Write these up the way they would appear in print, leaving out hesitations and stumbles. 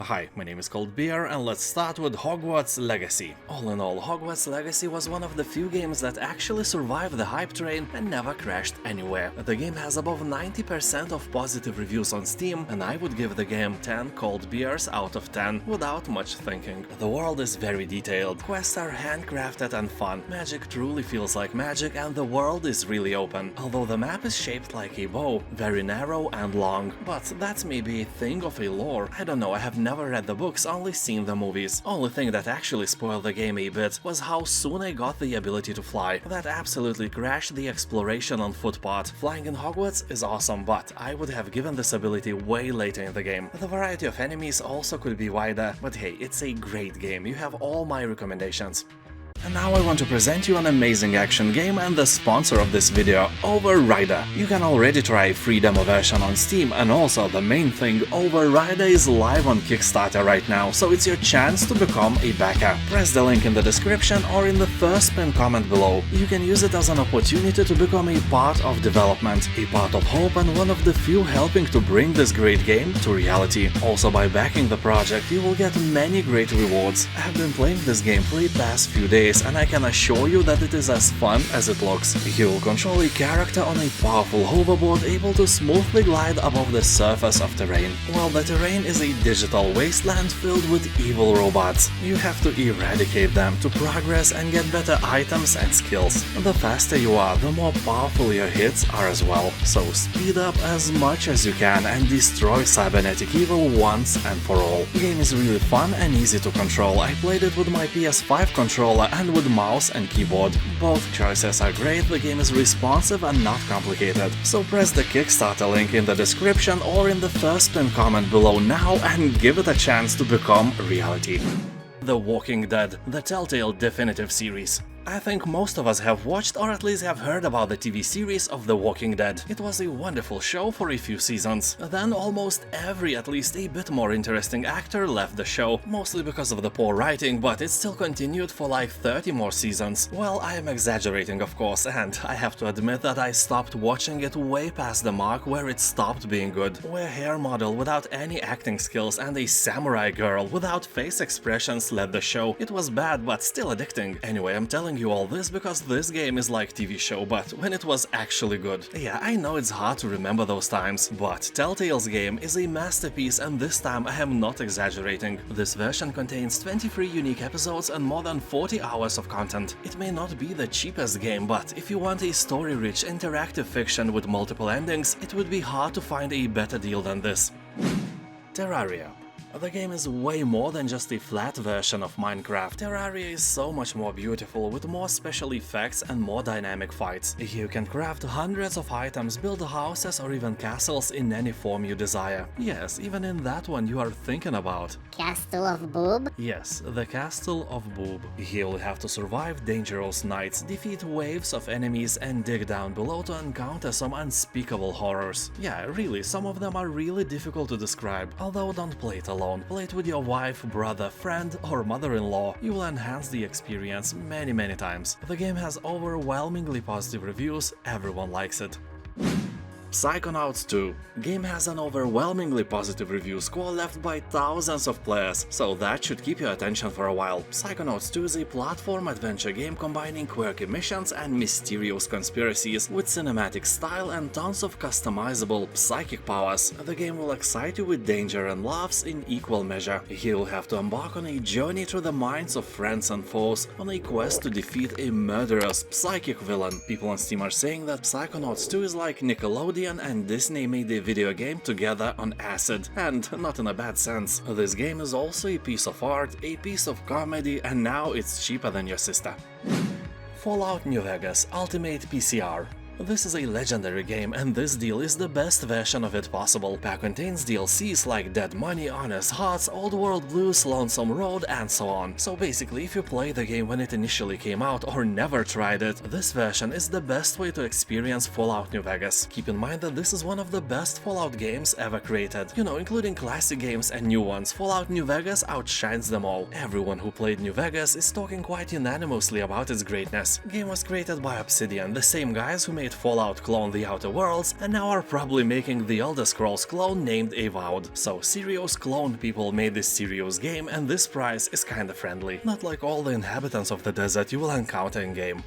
Hi, my name is Cold Beer, and let's start with Hogwarts Legacy. All in all, Hogwarts Legacy was one of the few games that actually survived the hype train and never crashed anywhere. The game has above 90% of positive reviews on Steam, and I would give the game 10 cold beers out of 10 without much thinking. The world is very detailed, quests are handcrafted and fun, magic truly feels like magic, and the world is really open. Although the map is shaped like a bow, very narrow and long, but that's maybe a thing of a lore. I don't know, I have never read the books, only seen the movies. Only thing that actually spoiled the game a bit was how soon I got the ability to fly. That absolutely crashed the exploration on foot part. Flying in Hogwarts is awesome, but I would have given this ability way later in the game. The variety of enemies also could be wider, but hey, it's a great game, you have all my recommendations. And now I want to present you an amazing action game and the sponsor of this video, Overrider. You can already try a free demo version on Steam, and also the main thing, Overrider is live on Kickstarter right now, so it's your chance to become a backer. Press the link in the description or in the first pinned comment below. You can use it as an opportunity to become a part of development, a part of hope, and one of the few helping to bring this great game to reality. Also, by backing the project, you will get many great rewards. I have been playing this game for the past few days, and I can assure you that it is as fun as it looks. You will control a character on a powerful hoverboard able to smoothly glide above the surface of terrain. While the terrain is a digital wasteland filled with evil robots, you have to eradicate them to progress and get better items and skills. The faster you are, the more powerful your hits are as well, so speed up as much as you can and destroy cybernetic evil once and for all. The game is really fun and easy to control. I played it with my PS5 controller and with mouse and keyboard. Both choices are great, the game is responsive and not complicated. So press the Kickstarter link in the description or in the first pinned comment below now and give it a chance to become reality. The Walking Dead, the Telltale Definitive Series. I think most of us have watched or at least have heard about the TV series of The Walking Dead. It was a wonderful show for a few seasons. Then almost every at least a bit more interesting actor left the show, mostly because of the poor writing, but it still continued for like 30 more seasons. Well, I am exaggerating of course, and I have to admit that I stopped watching it way past the mark where it stopped being good. Where a hair model without any acting skills and a samurai girl without face expressions led the show. It was bad but still addicting. Anyway, I'm telling you all this because this game is like TV show, but when it was actually good. Yeah, I know it's hard to remember those times, but Telltale's game is a masterpiece, and this time I am not exaggerating. This version contains 23 unique episodes and more than 40 hours of content. It may not be the cheapest game, but if you want a story-rich interactive fiction with multiple endings, it would be hard to find a better deal than this. Terraria. The game is way more than just a flat version of Minecraft. Terraria is so much more beautiful, with more special effects and more dynamic fights. You can craft hundreds of items, build houses or even castles in any form you desire. Yes, even in that one you are thinking about. Castle of Boob? Yes, the Castle of Boob. Here you'll have to survive dangerous nights, defeat waves of enemies and dig down below to encounter some unspeakable horrors. Yeah, really, some of them are really difficult to describe. Although don't play it alone, play it with your wife, brother, friend or mother-in-law. You will enhance the experience many times. The game has overwhelmingly positive reviews, everyone likes it. Psychonauts 2. Game has an overwhelmingly positive review score left by thousands of players, so that should keep your attention for a while. Psychonauts 2 is a platform adventure game combining quirky missions and mysterious conspiracies with cinematic style and tons of customizable psychic powers. The game will excite you with danger and laughs in equal measure. Here you'll have to embark on a journey through the minds of friends and foes on a quest to defeat a murderous psychic villain. People on Steam are saying that Psychonauts 2 is like Nickelodeon and Disney made a video game together on acid, and not in a bad sense. This game is also a piece of art, a piece of comedy, and now it's cheaper than your sister. Fallout New Vegas Ultimate PCR. This is a legendary game, and this deal is the best version of it possible. Pack contains DLCs like Dead Money, Honest Hearts, Old World Blues, Lonesome Road, and so on. So basically, if you play the game when it initially came out or never tried it, this version is the best way to experience Fallout New Vegas. Keep in mind that this is one of the best Fallout games ever created. You know, including classic games and new ones, Fallout New Vegas outshines them all. Everyone who played New Vegas is talking quite unanimously about its greatness. The game was created by Obsidian, the same guys who made made Fallout clone The Outer Worlds and now are probably making the Elder Scrolls clone named Avowed. So serious clone people made this serious game, and this price is kinda friendly. Not like all the inhabitants of the desert you will encounter in-game.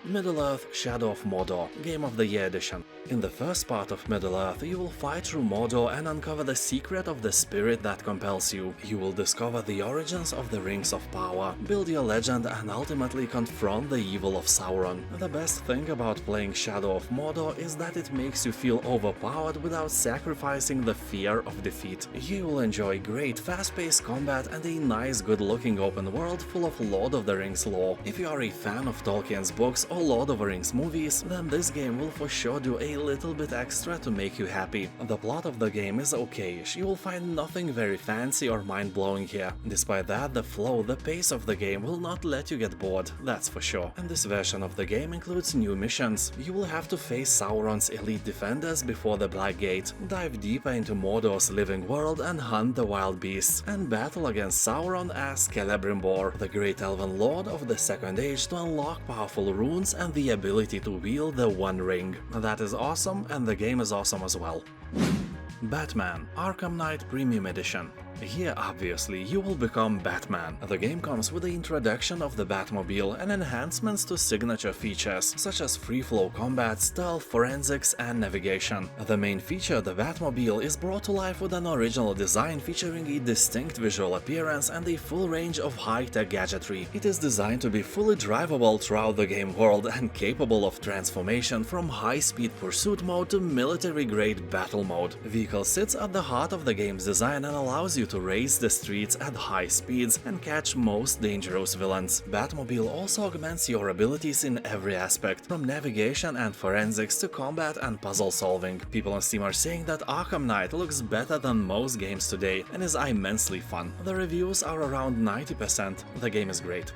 Middle-earth: Shadow of Mordor, Game of the Year Edition. In the first part of Middle-earth, you will fight through Mordor and uncover the secret of the spirit that compels you. You will discover the origins of the Rings of Power, build your legend, and ultimately confront the evil of Sauron. The best thing about playing Shadow of Mordor is that it makes you feel overpowered without sacrificing the fear of defeat. You will enjoy great fast-paced combat and a nice good-looking open world full of Lord of the Rings lore. If you are a fan of Tolkien's books or Lord of the Rings movies, then this game will for sure do a little bit extra to make you happy. The plot of the game is okayish, you will find nothing very fancy or mind-blowing here. Despite that, the flow, the pace of the game will not let you get bored, that's for sure. And this version of the game includes new missions. You will have to face Sauron's elite defenders before the Black Gate, dive deeper into Mordor's living world and hunt the wild beasts, and battle against Sauron as Celebrimbor, the great elven lord of the Second Age, to unlock powerful runes and the ability to wield the One Ring. That is awesome, and the game is awesome as well. Batman: Arkham Knight Premium Edition. Here, obviously, you will become Batman. The game comes with the introduction of the Batmobile and enhancements to signature features, such as free-flow combat, stealth, forensics, and navigation. The main feature, the Batmobile, is brought to life with an original design featuring a distinct visual appearance and a full range of high-tech gadgetry. It is designed to be fully drivable throughout the game world and capable of transformation from high-speed pursuit mode to military-grade battle mode. The vehicle sits at the heart of the game's design and allows you to race the streets at high speeds and catch most dangerous villains. Batmobile also augments your abilities in every aspect, from navigation and forensics to combat and puzzle solving. People on Steam are saying that Arkham Knight looks better than most games today and is immensely fun. The reviews are around 90%. The game is great.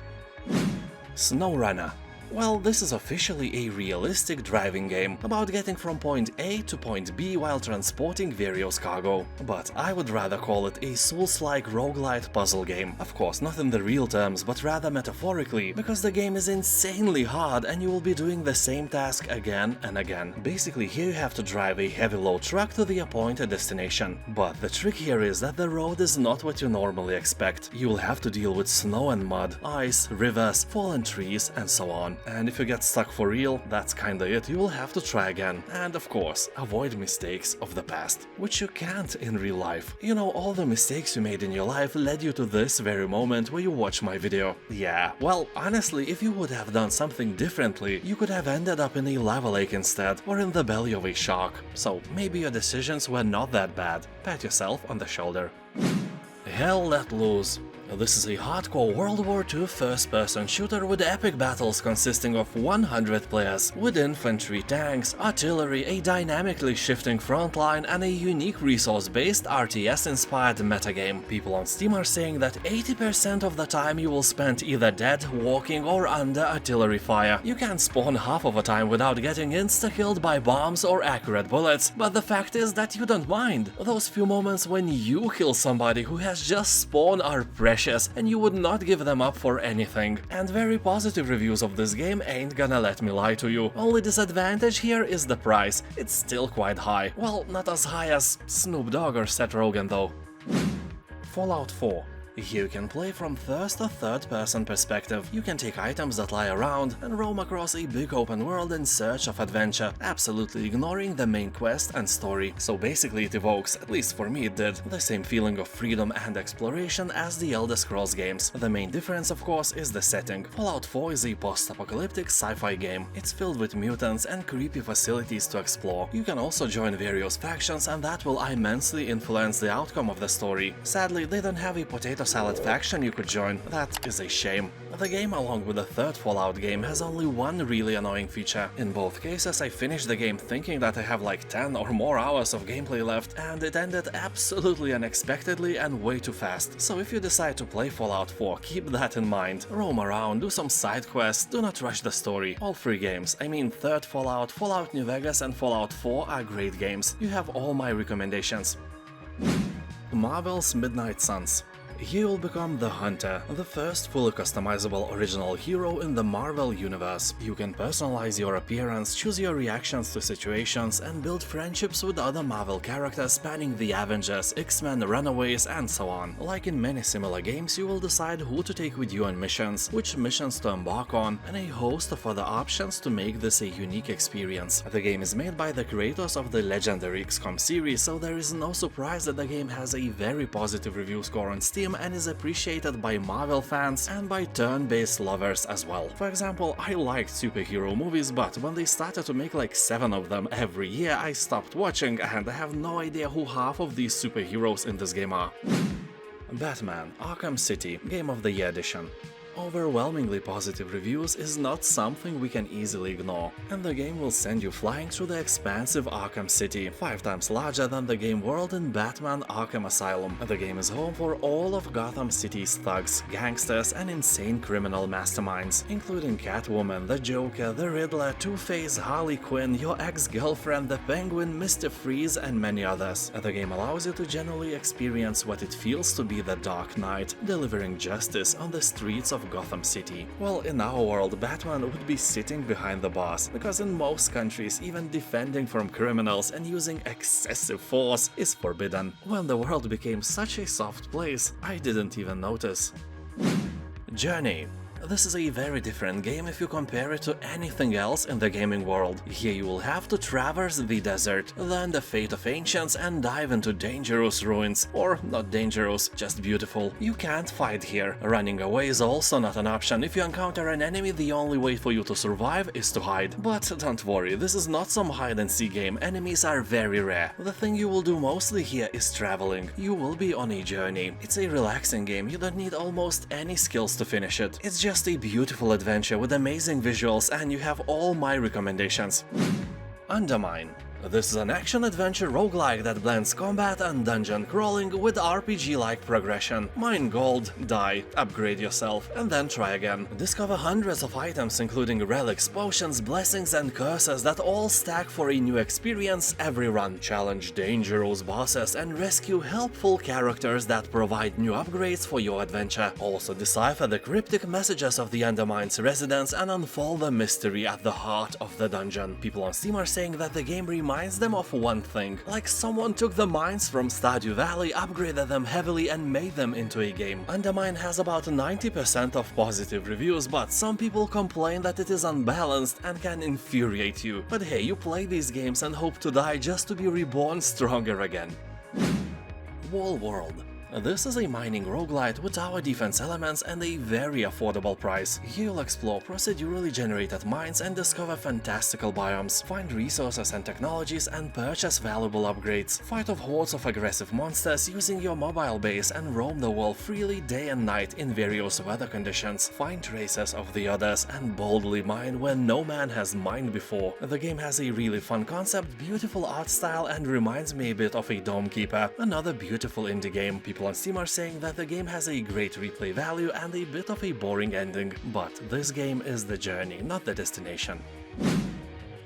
SnowRunner. Well, this is officially a realistic driving game about getting from point A to point B while transporting various cargo. But I would rather call it a Souls-like roguelite puzzle game. Of course, not in the real terms, but rather metaphorically, because the game is insanely hard and you will be doing the same task again and again. Basically, here you have to drive a heavy load truck to the appointed destination. But the trick here is that the road is not what you normally expect. You will have to deal with snow and mud, ice, rivers, fallen trees, and so on. And if you get stuck for real, that's kinda it, you will have to try again. And of course, avoid mistakes of the past, which you can't in real life. You know, all the mistakes you made in your life led you to this very moment where you watch my video. Yeah, well, honestly, if you would have done something differently, you could have ended up in a lava lake instead, or in the belly of a shark. So maybe your decisions were not that bad. Pat yourself on the shoulder. Hell Let Loose. This is a hardcore World War II first-person shooter with epic battles consisting of 100 players, with infantry, tanks, artillery, a dynamically shifting frontline, and a unique resource-based RTS-inspired metagame. People on Steam are saying that 80% of the time you will spend either dead, walking, or under artillery fire. You can spawn half of the time without getting insta-killed by bombs or accurate bullets, but the fact is that you don't mind. Those few moments when you kill somebody who has just spawned are precious, and you would not give them up for anything. And very positive reviews of this game ain't gonna let me lie to you. Only disadvantage here is the price. It's still quite high. Well, not as high as Snoop Dogg or Seth Rogen though. Fallout 4. Here you can play from first or third-person perspective. You can take items that lie around and roam across a big open world in search of adventure, absolutely ignoring the main quest and story. So basically it evokes, at least for me it did, the same feeling of freedom and exploration as the Elder Scrolls games. The main difference, of course, is the setting. Fallout 4 is a post-apocalyptic sci-fi game. It's filled with mutants and creepy facilities to explore. You can also join various factions, and that will immensely influence the outcome of the story. Sadly, they don't have a potato salad faction you could join. That is a shame. The game, along with the third Fallout game, has only one really annoying feature. In both cases, I finished the game thinking that I have like 10 or more hours of gameplay left, and it ended absolutely unexpectedly and way too fast. So if you decide to play Fallout 4, keep that in mind. Roam around, do some side quests, do not rush the story. All three games, I mean third Fallout, Fallout New Vegas and Fallout 4 are great games. You have all my recommendations. Marvel's Midnight Suns. you'll become the Hunter, the first fully customizable original hero in the Marvel universe. You can personalize your appearance, choose your reactions to situations, and build friendships with other Marvel characters spanning the Avengers, X-Men, Runaways, and so on. Like in many similar games, you will decide who to take with you on missions, which missions to embark on, and a host of other options to make this a unique experience. The game is made by the creators of the legendary XCOM series, so there is no surprise that the game has a very positive review score on Steam and is appreciated by Marvel fans and by turn-based lovers as well. For example, I liked superhero movies, but when they started to make like 7 of them every year, I stopped watching, and I have no idea who half of these superheroes in this game are. Batman: Arkham City Game of the Year Edition. Overwhelmingly positive reviews is not something we can easily ignore, and the game will send you flying through the expansive Arkham City, 5 times larger than the game world in Batman: Arkham Asylum. The game is home for all of Gotham City's thugs, gangsters, and insane criminal masterminds, including Catwoman, the Joker, the Riddler, Two-Face, Harley Quinn, your ex-girlfriend, the Penguin, Mr. Freeze, and many others. The game allows you to genuinely experience what it feels to be the Dark Knight, delivering justice on the streets of Gotham City. Well, in our world, Batman would be sitting behind the bars, because in most countries, even defending from criminals and using excessive force is forbidden. When the world became such a soft place, I didn't even notice. Journey. This is a very different game if you compare it to anything else in the gaming world. Here you will have to traverse the desert, learn the fate of ancients, and dive into dangerous ruins. Or not dangerous, just beautiful. You can't fight here. Running away is also not an option. If you encounter an enemy, the only way for you to survive is to hide. But don't worry, this is not some hide-and-seek game. Enemies are very rare. The thing you will do mostly here is traveling. You will be on a journey. It's a relaxing game. You don't need almost any skills to finish it. It's just a beautiful adventure with amazing visuals, and you have all my recommendations. UnderMine. This is an action-adventure roguelike that blends combat and dungeon crawling with RPG-like progression. Mine gold, die, upgrade yourself, and then try again. Discover hundreds of items including relics, potions, blessings, and curses that all stack for a new experience every run. Challenge dangerous bosses and rescue helpful characters that provide new upgrades for your adventure. Also decipher the cryptic messages of the Undermine's residents and unfold the mystery at the heart of the dungeon. People on Steam are saying that the game reminds them of one thing, like someone took the mines from Stardew Valley, upgraded them heavily, and made them into a game. UnderMine has about 90% of positive reviews, but some people complain that it is unbalanced and can infuriate you. But hey, you play these games and hope to die just to be reborn stronger again. Wall World. This is a mining roguelite with tower defense elements and a very affordable price. You'll explore procedurally generated mines and discover fantastical biomes, find resources and technologies, and purchase valuable upgrades. Fight off hordes of aggressive monsters using your mobile base and roam the world freely day and night in various weather conditions. Find traces of the others and boldly mine where no man has mined before. The game has a really fun concept, beautiful art style, and reminds me a bit of a Dome Keeper, another beautiful indie game. People on Steam are saying that the game has a great replay value and a bit of a boring ending, but this game is the journey, not the destination.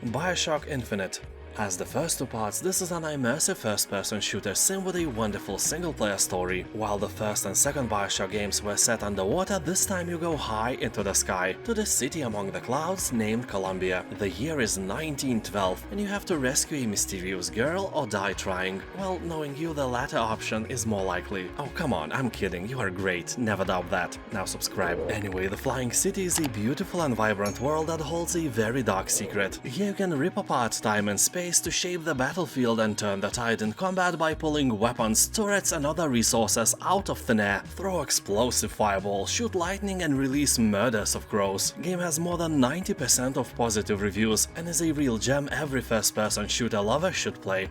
BioShock Infinite. As the first 2 parts, this is an immersive first-person shooter sim with a wonderful single-player story. While the first and second BioShock games were set underwater, this time you go high into the sky, to the city among the clouds named Columbia. The year is 1912, and you have to rescue a mysterious girl or die trying. Well, knowing you, the latter option is more likely. Oh, come on, I'm kidding, you are great, never doubt that. Now subscribe. Anyway, the Flying City is a beautiful and vibrant world that holds a very dark secret. Here you can rip apart time and space to shape the battlefield and turn the tide in combat by pulling weapons, turrets, and other resources out of thin air, throw explosive fireballs, shoot lightning, and release murders of crows. Game has more than 90% of positive reviews and is a real gem every first-person shooter lover should play.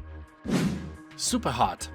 SUPERHOT.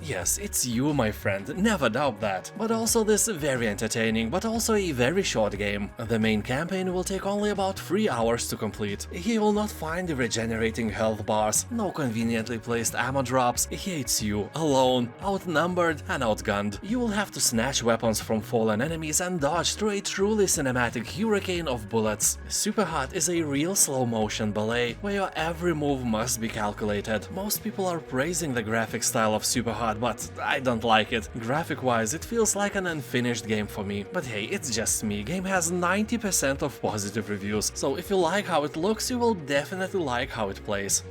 Yes, it's you, my friend, never doubt that. But also this very entertaining, but also a very short game. The main campaign will take only about 3 hours to complete. Here you will not find the regenerating health bars, no conveniently placed ammo drops. Here it's you, alone, outnumbered and outgunned. You will have to snatch weapons from fallen enemies and dodge through a truly cinematic hurricane of bullets. SUPERHOT is a real slow-motion ballet, where your every move must be calculated. Most people are praising the graphic style of SUPERHOT, god, but I don't like it. Graphic-wise, it feels like an unfinished game for me. But hey, it's just me. Game has 90% of positive reviews, so if you like how it looks, you will definitely like how it plays.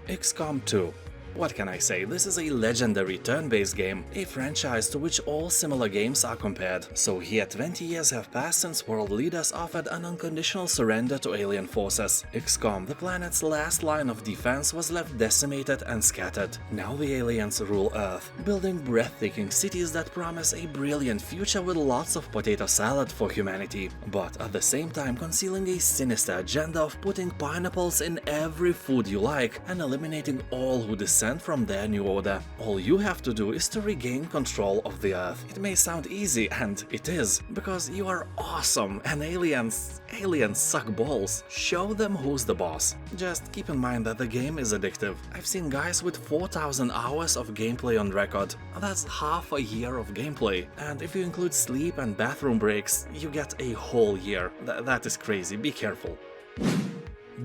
XCOM 2. What can I say, this is a legendary turn-based game, a franchise to which all similar games are compared. So here 20 years have passed since world leaders offered an unconditional surrender to alien forces. XCOM, the planet's last line of defense, was left decimated and scattered. Now the aliens rule Earth, building breathtaking cities that promise a brilliant future with lots of potato salad for humanity, but at the same time concealing a sinister agenda of putting pineapples in every food you like and eliminating all who dissent from their new order. All you have to do is to regain control of the Earth. It may sound easy, and it is, because you are awesome and aliens suck balls. Show them who's the boss. Just keep in mind that the game is addictive. I've seen guys with 4,000 hours of gameplay on record. That's half a year of gameplay, and if you include sleep and bathroom breaks, you get a whole year. That is crazy, be careful.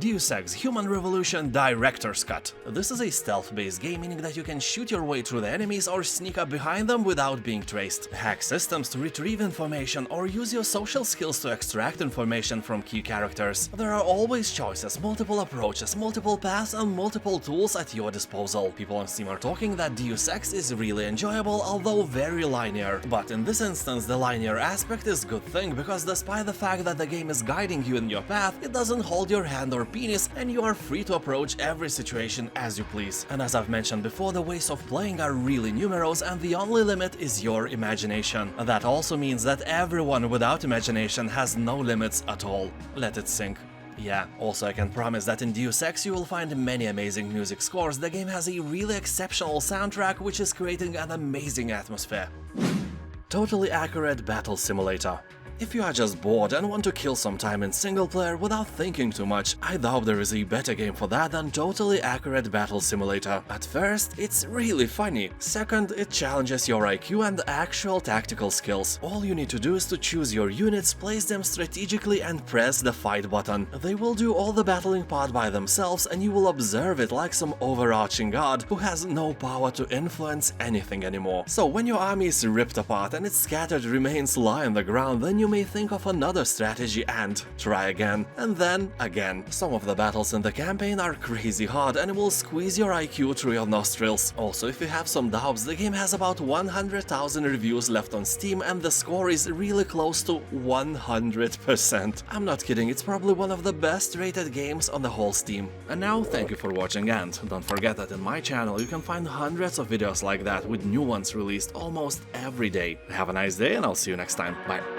Deus Ex Human Revolution Director's Cut. This is a stealth-based game, meaning that you can shoot your way through the enemies or sneak up behind them without being traced, hack systems to retrieve information, or use your social skills to extract information from key characters. There are always choices, multiple approaches, multiple paths, and multiple tools at your disposal. People on Steam are talking that Deus Ex is really enjoyable, although very linear. But in this instance, the linear aspect is a good thing, because despite the fact that the game is guiding you in your path, it doesn't hold your hand or penis, and you are free to approach every situation as you please. And as I've mentioned before, the ways of playing are really numerous, and the only limit is your imagination. That also means that everyone without imagination has no limits at all. Let it sink. Yeah, also I can promise that in Deus Ex you will find many amazing music scores. The game has a really exceptional soundtrack which is creating an amazing atmosphere. Totally accurate battle simulator. If you are just bored and want to kill some time in single player without thinking too much, I doubt there is a better game for that than Totally Accurate Battle Simulator. At first, it's really funny. Second, it challenges your IQ and actual tactical skills. All you need to do is to choose your units, place them strategically, and press the fight button. They will do all the battling part by themselves, and you will observe it like some overarching god who has no power to influence anything anymore. So when your army is ripped apart and its scattered remains lie on the ground, then you may think of another strategy and try again, and then again. Some of the battles in the campaign are crazy hard and will squeeze your IQ through your nostrils. Also, if you have some doubts, the game has about 100,000 reviews left on Steam and the score is really close to 100%. I'm not kidding, it's probably one of the best rated games on the whole Steam. And now, thank you for watching, and don't forget that in my channel you can find hundreds of videos like that with new ones released almost every day. Have a nice day and I'll see you next time. Bye.